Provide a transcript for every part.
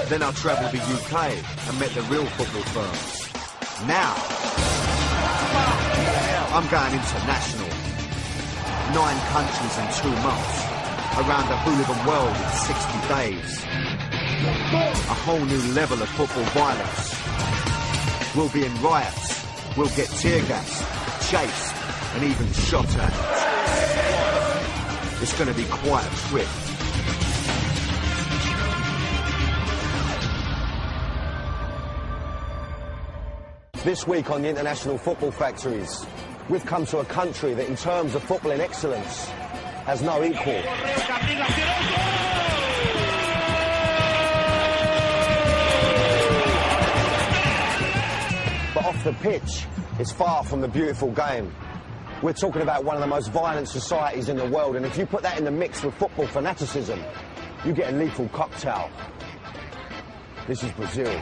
Then I travelled the UK and met the real football firms. Now, I'm going international. 9 countries in 2 months. Around the hooligan world in 60 days. A whole new level of football violence. We'll be in riots. We'll get tear gassed, chased, and even shot at. It's going to be quite a trip. This week on the International Football Factories, we've come to a country that in terms of footballing excellence has no equal. But off the pitch, it's far from the beautiful game. We're talking about one of the most violent societies in the world, and if you put that in the mix with football fanaticism, you get a lethal cocktail. This is Brazil.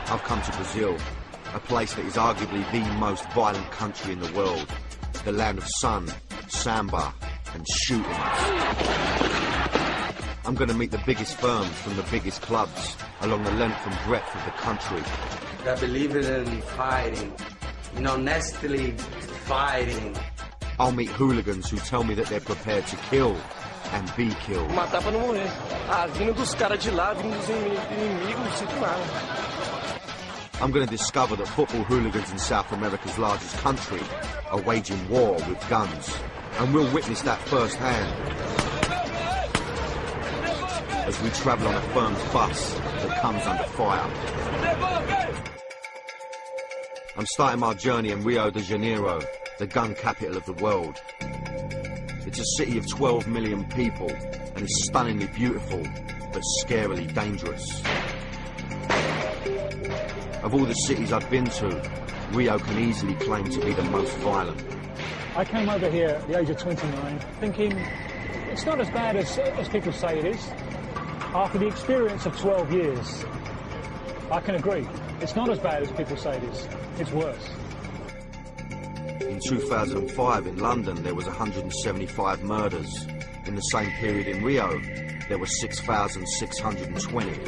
I've come to Brazil, a place that is arguably the most violent country in the world. The land of sun, samba, and shootings. I'm going to meet the biggest firms from the biggest clubs along the length and breadth of the country. I believe in fighting, honestly fighting. I'll meet hooligans who tell me that they're prepared to kill and be killed. Matar pra não morrer. Ah, vindo dos caras de lá, vindo dos inimigos, não sinto nada. I'm going to discover that football hooligans in South America's largest country are waging war with guns. And we'll witness that firsthand as we travel on a firm bus that comes under fire. I'm starting my journey in Rio de Janeiro, the gun capital of the world. It's a city of 12 million people and is stunningly beautiful, but scarily dangerous. Of all the cities I've been to, Rio can easily claim to be the most violent. I came over here at the age of 29 thinking it's not as bad as people say it is. After the experience of 12 years, I can agree. It's not as bad as people say it is. It's worse. In 2005 in London, there was 175 murders. In the same period in Rio, there were 6,620.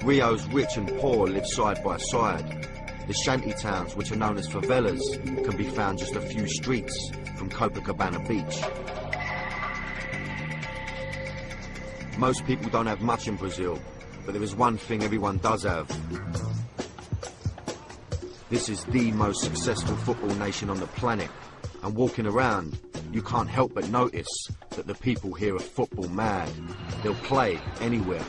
Rio's rich and poor live side by side. The shanty towns, which are known as favelas, can be found just a few streets from Copacabana Beach. Most people don't have much in Brazil, but there is one thing everyone does have. This is the most successful football nation on the planet, and walking around, you can't help but notice that the people here are football mad. They'll play anywhere.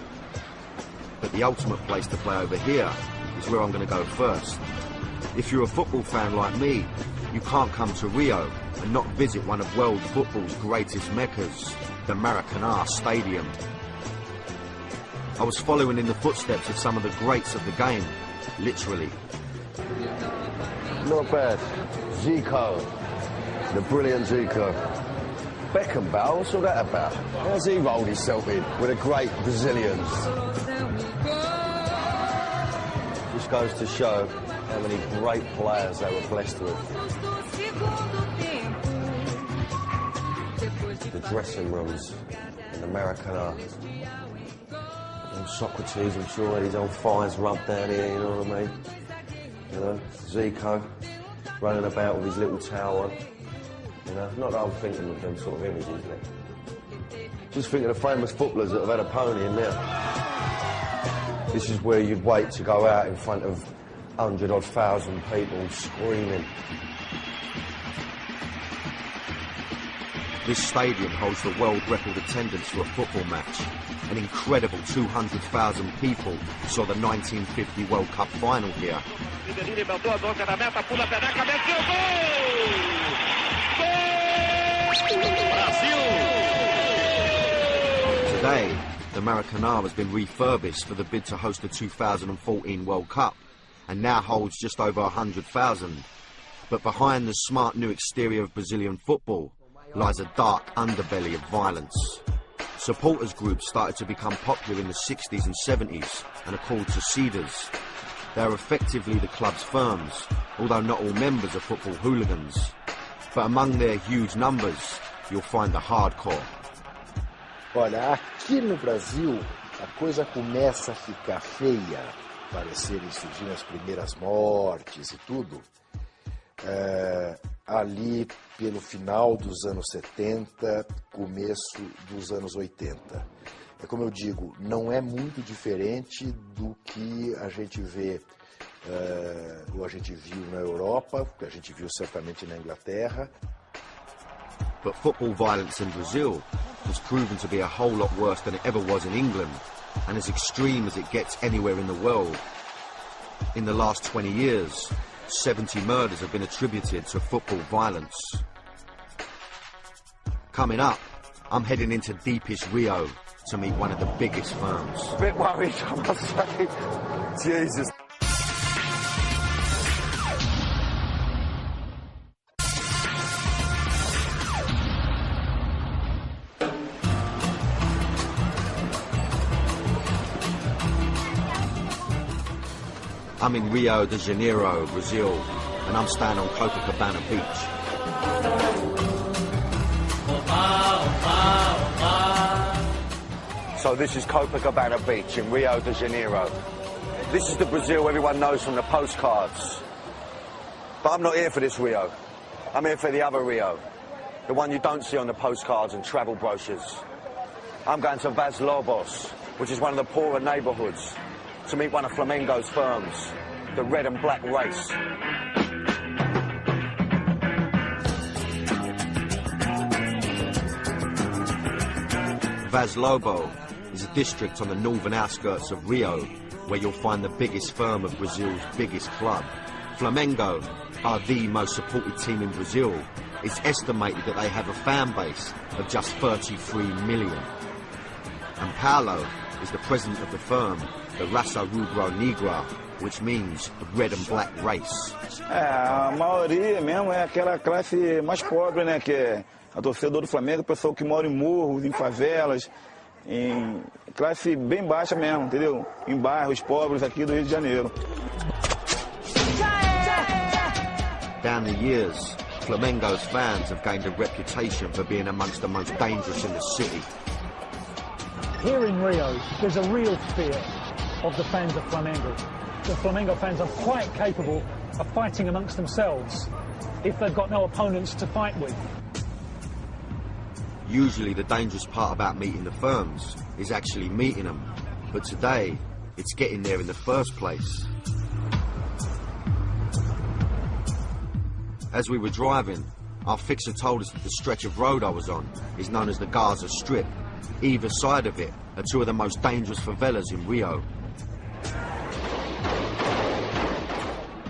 But the ultimate place to play over here is where I'm going to go first. If you're a football fan like me, you can't come to Rio and not visit one of world football's greatest meccas, the Maracanã Stadium. I was following in the footsteps of some of the greats of the game, literally. Not bad. Zico. The brilliant Zico. Beckenbauer, what's all that about? How's he rolled himself in with the great Brazilians? Just goes to show how many great players they were blessed with. The dressing rooms in Maracanã. And Socrates, I'm sure, had his old thighs rubbed down here, you know what I mean? You know, Zico running about with his little towel on. You know, not that I'm thinking of them sort of images, isn't it? Just think of the famous footballers that have had a pony in there. This is where you'd wait to go out in front of 100,000 people screaming. This stadium holds the world record attendance for a football match. An incredible 200,000 people saw the 1950 World Cup final here. Today, the Maracanã has been refurbished for the bid to host the 2014 World Cup, and now holds just over 100,000. But behind the smart new exterior of Brazilian football lies a dark underbelly of violence. Supporters groups started to become popular in the 60s and 70s and are called Torcidas. They are effectively the club's firms, although not all members are football hooligans. But among their huge numbers, you'll find the hardcore. Olha, aqui no Brasil, a coisa começa a ficar feia, parecerem surgir as primeiras mortes e tudo, ali pelo final dos anos 70, começo dos anos 80. É como eu digo, não é muito diferente do que a gente vê, ou a gente viu na Europa, que a gente viu certamente na Inglaterra. But football violence in Brazil has proven to be a whole lot worse than it ever was in England, and as extreme as it gets anywhere in the world. In the last 20 years, 70 murders have been attributed to football violence. Coming up, I'm heading into deepest Rio to meet one of the biggest firms. A bit worried, I must say. Jesus. I'm in Rio de Janeiro, Brazil, and I'm staying on Copacabana Beach. So this is Copacabana Beach in Rio de Janeiro. This is the Brazil everyone knows from the postcards. But I'm not here for this Rio. I'm here for the other Rio. The one you don't see on the postcards and travel brochures. I'm going to Vaz Lobos, which is one of the poorer neighbourhoods, to meet one of Flamengo's firms, the red and black race. Vaz Lobo is a district on the northern outskirts of Rio, where you'll find the biggest firm of Brazil's biggest club. Flamengo are the most supported team in Brazil. It's estimated that they have a fan base of just 33 million. And Paulo is the president of the firm, the Raça Rubro-Negra, which means the red and black race. A maioria mesmo é aquela classe mais pobre, né, que é a torcedor do Flamengo, o pessoal que mora em morros, em favelas, em classe bem baixa mesmo, entendeu? Em bairros pobres aqui do Rio de Janeiro. Down the years, Flamengo's fans have gained a reputation for being amongst the most dangerous in the city. Here in Rio, there's a real fear of the fans of Flamengo. The Flamengo fans are quite capable of fighting amongst themselves if they've got no opponents to fight with. Usually the dangerous part about meeting the firms is actually meeting them, but today it's getting there in the first place. As we were driving, our fixer told us that the stretch of road I was on is known as the Gaza Strip. Either side of it are two of the most dangerous favelas in Rio.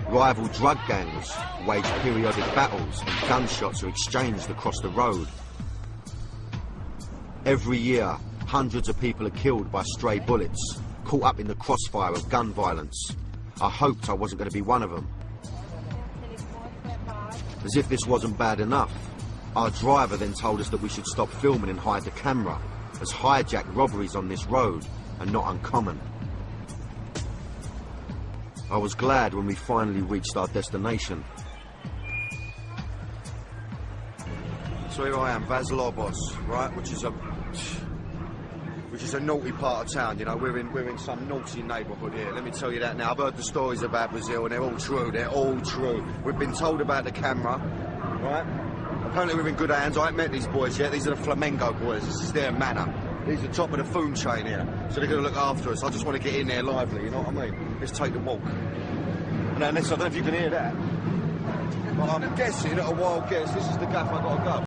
Rival drug gangs wage periodic battles and gunshots are exchanged across the road. Every year, hundreds of people are killed by stray bullets, caught up in the crossfire of gun violence. I hoped I wasn't going to be one of them. As if this wasn't bad enough, our driver then told us that we should stop filming and hide the camera, as hijacked robberies on this road are not uncommon. I was glad when we finally reached our destination. So here I am, Vaz Lobos, right, which is a naughty part of town, you know, we're in some naughty neighbourhood here, let me tell you that now. I've heard the stories about Brazil and they're all true. We've been told about the camera, right? Apparently we're in good hands. I ain't met these boys yet, these are the Flamengo boys, this is their manor. These are top of the food chain here, so they're going to look after us. I just want to get in there lively, you know what I mean? Let's take the walk. And unless, I don't know if you can hear that, but I'm guessing, at a wild guess, this is the gaff I've got to go.